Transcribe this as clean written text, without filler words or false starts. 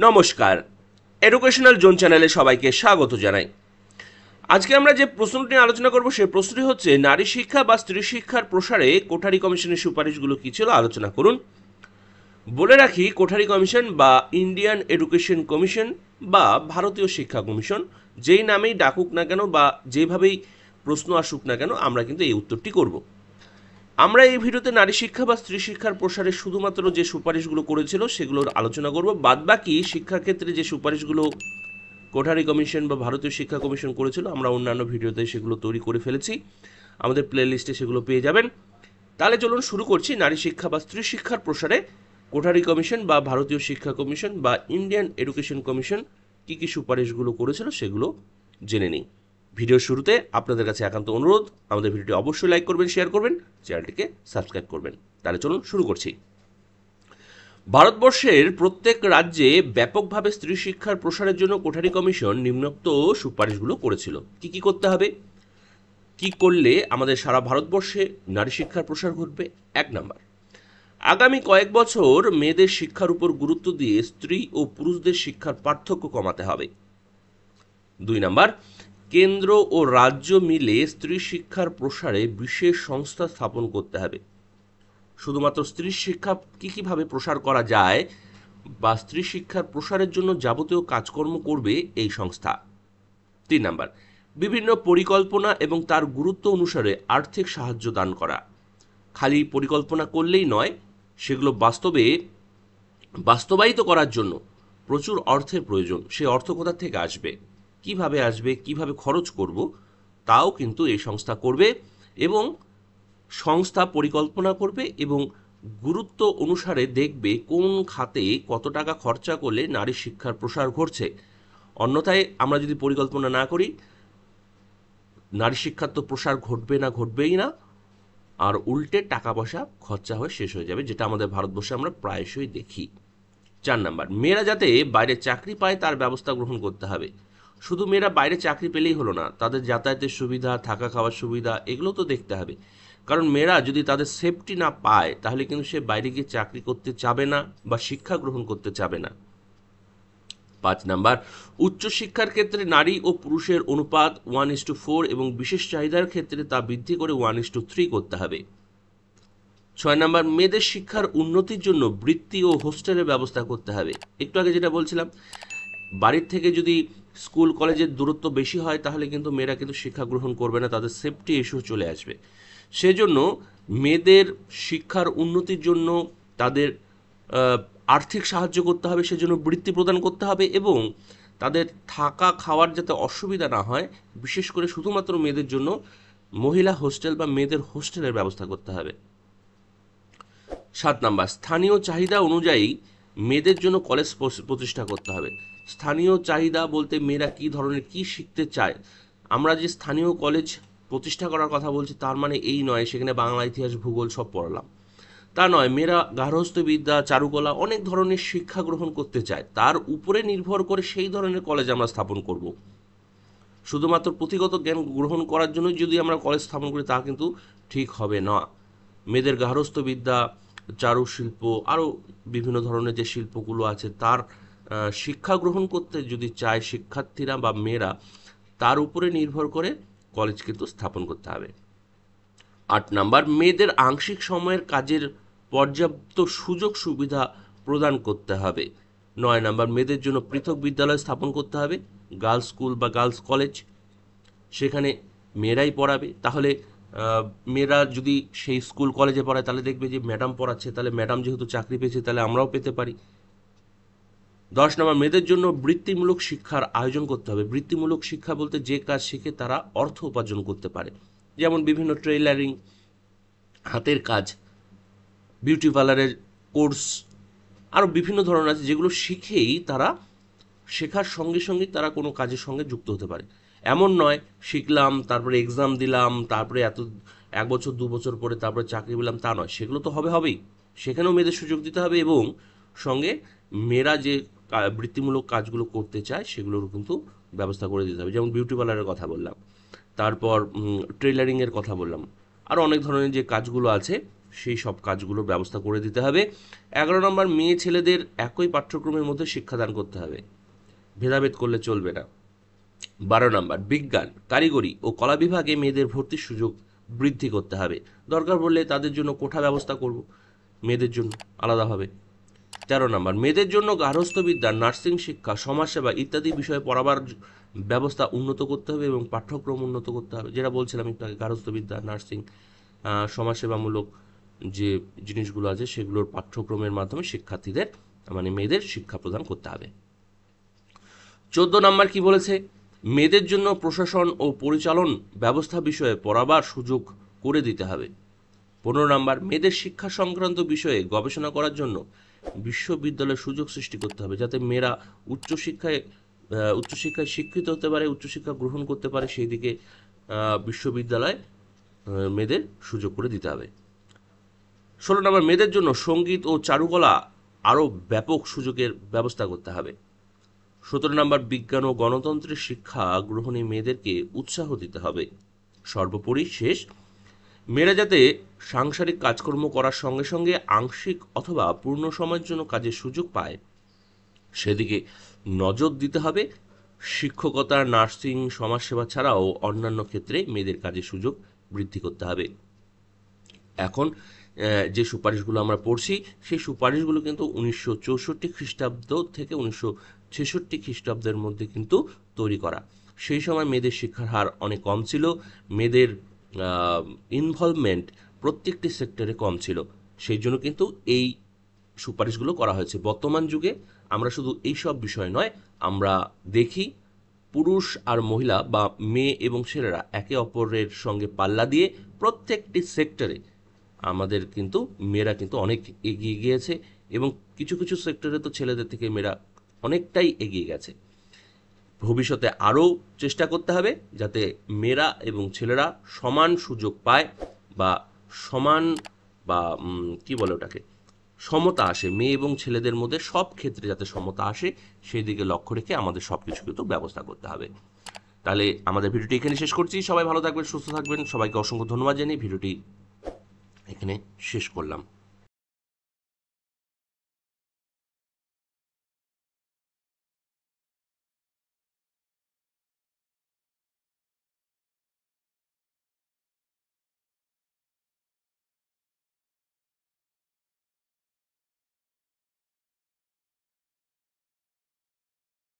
নমস্কার, educational zone চ্যানেলে সবাইকে স্বাগত জানাই। আজকে আমরা যে প্রশ্নটি নিয়ে আলোচনা করব সেই প্রশ্নটি হচ্ছে নারী শিক্ষা বা স্ত্রী শিক্ষার প্রসারে কোঠারি কমিশনের সুপারিশগুলো কী ছিল আলোচনা করুন। বলে রাখি, কোঠারি কমিশন বা ইন্ডিয়ান এডুকেশন কমিশন বা ভারতীয় শিক্ষা কমিশন যেই নামেই ডাকুক না কেন বা যেভাবেই প্রশ্ন আসুক না কেন, আমরা কিন্তু এই উত্তরটি করব। আমরা এই ভিডিওতে নারী শিক্ষা বা স্ত্রী শিক্ষার প্রসারে শুধুমাত্র যে সুপারিশগুলো করেছিল সেগুলোর আলোচনা করব। বাদবাকি শিক্ষাক্ষেত্রে যে সুপারিশগুলো কোঠারি কমিশন বা ভারতীয় শিক্ষা কমিশন করেছিল, আমরা অন্যান্য ভিডিওতে সেগুলো তৈরি করে ফেলেছি, আমাদের প্লে লিস্টে সেগুলো পেয়ে যাবেন। তাহলে চলুন শুরু করছি। নারী শিক্ষা বা স্ত্রী শিক্ষার প্রসারে কোঠারি কমিশন বা ভারতীয় শিক্ষা কমিশন বা ইন্ডিয়ান এডুকেশন কমিশন কী কী সুপারিশগুলো করেছিল সেগুলো জেনে নিই। ভিডিওর শুরুতে আপনাদের কাছে একান্ত অনুরোধ, আমাদের ভিডিওটি অবশ্যই লাইক করবেন, শেয়ার করবেন, চ্যানেলটিকে সাবস্ক্রাইব করবেন। তাহলে চলুন শুরু করছি। ভারতবর্ষের প্রত্যেক রাজ্যে ব্যাপকভাবে স্ত্রী শিক্ষার প্রসারের জন্য কোঠারি কমিশন নিম্নোক্ত সুপারিশগুলো করেছিল। কি কি করতে হবে, কি করলে আমাদের সারা ভারতবর্ষে নারী শিক্ষার প্রসার ঘটবে? 1 নাম্বার, আগামী কয়েক বছর মেয়েদের শিক্ষার উপর গুরুত্ব দিয়ে স্ত্রী ও পুরুষদের শিক্ষার পার্থক্য কমাতে হবে। 2 নাম্বার, কেন্দ্র ও রাজ্য মিলে স্ত্রী শিক্ষার প্রসারে বিশেষ সংস্থা স্থাপন করতে হবে। শুধুমাত্র স্ত্রী শিক্ষা কীভাবে প্রসার করা যায় বা স্ত্রী শিক্ষার প্রসারের জন্য যাবতীয় কাজকর্ম করবে এই সংস্থা। 3 নাম্বার, বিভিন্ন পরিকল্পনা এবং তার গুরুত্ব অনুসারে আর্থিক সাহায্য দান করা। খালি পরিকল্পনা করলেই নয়, সেগুলো বাস্তবায়িত করার জন্য প্রচুর অর্থের প্রয়োজন। সেই অর্থ কোথা থেকে আসবে, কিভাবে খরচ করব, তাও কিন্তু এই সংস্থা করবে এবং সংস্থা পরিকল্পনা করবে এবং গুরুত্ব অনুসারে দেখবে কোন খাতে কত টাকা খরচা করলে নারী শিক্ষার প্রসার ঘটছে। অন্যথায় আমরা যদি পরিকল্পনা না করি, নারী শিক্ষার তো প্রসার ঘটবেই না, আর উল্টে টাকা পয়সা খরচা হয়ে শেষ হয়ে যাবে, যেটা আমাদের ভারতবর্ষে আমরা প্রায়শই দেখি। 4 নাম্বার, মেয়েরা যাতে বাইরে চাকরি পায় তার ব্যবস্থা গ্রহণ করতে হবে। শুধু মেয়েরা বাইরে চাকরি পেলেই হলো না, তাদের যাতায়াতের সুবিধা, থাকা খাওয়ার সুবিধা, এগুলো তো দেখতে হবে। কারণ মেয়েরা যদি তাদের সেফটি না পায়, তাহলে কিন্তু সে বাইরে গিয়ে চাকরি করতে চাবে না বা শিক্ষা গ্রহণ করতে চাবে না। 5 নাম্বার, উচ্চশিক্ষার ক্ষেত্রে নারী ও পুরুষের অনুপাত 1:4 এবং বিশেষ চাহিদার ক্ষেত্রে তা বৃদ্ধি করে 1:3 করতে হবে। 6 নাম্বার, মেয়েদের শিক্ষার উন্নতির জন্য বৃত্তি ও হোস্টেলের ব্যবস্থা করতে হবে। একটু আগে যেটা বলছিলাম, বাড়ির থেকে যদি স্কুল কলেজের দূরত্ব বেশি হয়, তাহলে কিন্তু মেয়েরা কিন্তু শিক্ষা গ্রহণ করবে না, তাদের সেফটি ইস্যু চলে আসবে। সেজন্য মেয়েদের শিক্ষার উন্নতির জন্য তাদের আর্থিক সাহায্য করতে হবে, সেজন্য বৃত্তি প্রদান করতে হবে এবং তাদের থাকা খাওয়ার যাতে অসুবিধা না হয়, বিশেষ করে শুধুমাত্র মেয়েদের জন্য মহিলা হোস্টেল বা মেয়েদের হোস্টেলের ব্যবস্থা করতে হবে। 7 নাম্বার, স্থানীয় চাহিদা অনুযায়ী মেয়েদের জন্য কলেজ প্রতিষ্ঠা করতে হবে। স্থানীয় চাহিদা বলতে মেয়েরা কী ধরনের কী শিখতে চায়। আমরা যে স্থানীয় কলেজ প্রতিষ্ঠা করার কথা বলছি, তার মানে এই নয় সেখানে বাংলা, ইতিহাস, ভূগোল সব পড়ালাম, তা নয়। মেয়েরা গার্হস্থ্যবিদ্যা, চারুকলা, অনেক ধরনের শিক্ষা গ্রহণ করতে চায়, তার উপরে নির্ভর করে সেই ধরনের কলেজ আমরা স্থাপন করব। শুধুমাত্র পুঁথিগত জ্ঞান গ্রহণ করার জন্য যদি আমরা কলেজ স্থাপন করি, তা কিন্তু ঠিক হবে না। মেয়েদের গার্হস্থ্যবিদ্যা, চারুশিল্প, আরও বিভিন্ন ধরনের যে শিল্পগুলো আছে তার শিক্ষা গ্রহণ করতে যদি চায় শিক্ষার্থীরা বা মেয়েরা, তার উপরে নির্ভর করে কলেজ কিন্তু স্থাপন করতে হবে। 8 নাম্বার, মেয়েদের আংশিক সময়ের কাজের পর্যাপ্ত সুযোগ সুবিধা প্রদান করতে হবে। 9 নাম্বার, মেয়েদের জন্য পৃথক বিদ্যালয় স্থাপন করতে হবে, গার্লস স্কুল বা গার্লস কলেজ, সেখানে মেয়েরাই পড়াবে। তাহলে মেয়েরা যদি সেই স্কুল কলেজে পড়ায়, তাহলে দেখবে যে ম্যাডাম পড়াচ্ছে, তাহলে ম্যাডাম যেহেতু চাকরি পেয়েছে, তাহলে আমরাও পেতে পারি। 10 নম্বর, মেয়েদের জন্য বৃত্তিমূলক শিক্ষার আয়োজন করতে হবে। বৃত্তিমূলক শিক্ষা বলতে যে কাজ শিখে তারা অর্থ উপার্জন করতে পারে, যেমন বিভিন্ন টেইলারিং, হাতের কাজ, বিউটি পার্লারের কোর্স, আরও বিভিন্ন ধরনের আছে যেগুলো শিখেই তারা শেখার সঙ্গে সঙ্গে তারা কোনো কাজের সঙ্গে যুক্ত হতে পারে। এমন নয় শিখলাম তারপরে এক্সাম দিলাম, তারপরে 1 বছর 2 বছর পরে তারপরে চাকরি পেলাম, তা নয়। সেগুলো তো হবেই, সেখানেও মেয়েদের সুযোগ দিতে হবে এবং সঙ্গে মেয়েরা যে বৃত্তিমূলক কাজগুলো করতে চায় সেগুলোর কিন্তু ব্যবস্থা করে দিতে হবে। যেমন বিউটি পার্লারের কথা বললাম, তারপর টেইলারিংয়ের কথা বললাম, আরও অনেক ধরনের যে কাজগুলো আছে সেই সব কাজগুলোর ব্যবস্থা করে দিতে হবে। 11 নম্বর, মেয়ে ছেলেদের একই পাঠ্যক্রমের মধ্যে শিক্ষাদান করতে হবে, ভেদাভেদ করলে চলবে না। 12 নম্বর, বিজ্ঞান, কারিগরি ও কলা বিভাগে মেয়েদের ভর্তির সুযোগ বৃদ্ধি করতে হবে, দরকার পড়লে তাদের জন্য কোঠা ব্যবস্থা করব মেয়েদের জন্য আলাদাভাবে। 13 নম্বর, মেয়েদের জন্য গার্হস্থ্যবিদ্যা, নার্সিং শিক্ষা, সমাজসেবা ইত্যাদি বিষয়ে পড়াবার ব্যবস্থা উন্নত করতে হবে এবং পাঠ্যক্রম উন্নত করতে হবে, যেটা বলছিলাম একটু আগে, গার্হস্থ্যবিদ্যা, নার্সিং, সমাজসেবামূলক যে জিনিসগুলো আছে সেগুলোর পাঠ্যক্রমের মাধ্যমে শিক্ষার্থীদের মানে মেয়েদের শিক্ষা প্রদান করতে হবে। 14 নম্বর কি বলেছে, মেয়েদের জন্য প্রশাসন ও পরিচালন ব্যবস্থা বিষয়ে পড়াবার সুযোগ করে দিতে হবে। 15 নম্বর, মেয়েদের শিক্ষা সংক্রান্ত বিষয়ে গবেষণা করার জন্য বিশ্ববিদ্যালয়ে সুযোগ সৃষ্টি করতে হবে, যাতে মেয়েরা উচ্চশিক্ষায় শিক্ষিত হতে পারে, উচ্চশিক্ষা গ্রহণ করতে পারে, সেই দিকে বিশ্ববিদ্যালয় মেয়েদের সুযোগ করে দিতে হবে। 16 নম্বর, মেয়েদের জন্য সঙ্গীত ও চারুকলা আরও ব্যাপক সুযোগের ব্যবস্থা করতে হবে। 17 নম্বর, বিজ্ঞান ও গণতন্ত্রের শিক্ষা গ্রহণে মেয়েদেরকে উৎসাহ দিতে হবে। সর্বোপরি শেষ, মেয়েরা যাতে সাংসারিক কাজকর্ম করার সঙ্গে সঙ্গে আংশিক অথবা পূর্ণ সময়ের জন্য কাজের সুযোগ পায় সেদিকে নজর দিতে হবে। শিক্ষকতা, নার্সিং, সমাজসেবা ছাড়াও অন্যান্য ক্ষেত্রে মেয়েদের কাজের সুযোগ বৃদ্ধি করতে হবে। এখন যে সুপারিশগুলো আমরা পড়ছি সেই সুপারিশগুলো কিন্তু 1964 খ্রিস্টাব্দ থেকে 1966 খ্রিস্টাব্দের মধ্যে কিন্তু তৈরি করা। সেই সময় মেয়েদের শিক্ষার হার অনেক কম ছিল, মেয়েদের ইনভলভমেন্ট প্রত্যেকটি সেক্টরে কম ছিল, সেই জন্য কিন্তু এই সুপারিশগুলো করা হয়েছে। বর্তমান যুগে আমরা শুধু এই সব বিষয় নয়, আমরা দেখি পুরুষ আর মহিলা বা মেয়ে এবং ছেলেরা একে অপরের সঙ্গে পাল্লা দিয়ে প্রত্যেকটি সেক্টরে আমাদের কিন্তু মেয়েরা কিন্তু অনেক এগিয়ে গিয়েছে এবং কিছু কিছু সেক্টরে তো ছেলেদের থেকে মেয়েরা অনেকটাই এগিয়ে গেছে। ভবিষ্যতে আরও চেষ্টা করতে হবে যাতে মেয়েরা এবং ছেলেরা সমান সুযোগ পায় বা সমান বা কি বলে ওটাকে সমতা আসে, মেয়ে এবং ছেলেদের মধ্যে সব ক্ষেত্রে যাতে সমতা আসে সেই দিকে লক্ষ্য রেখে আমাদের সব কিছু কিন্তু ব্যবস্থা করতে হবে। তাহলে আমাদের ভিডিওটি এখানে শেষ করছি। সবাই ভালো থাকবেন, সুস্থ থাকবেন। সবাইকে অসংখ্য ধন্যবাদ জানিয়ে ভিডিওটি এখানে শেষ করলাম।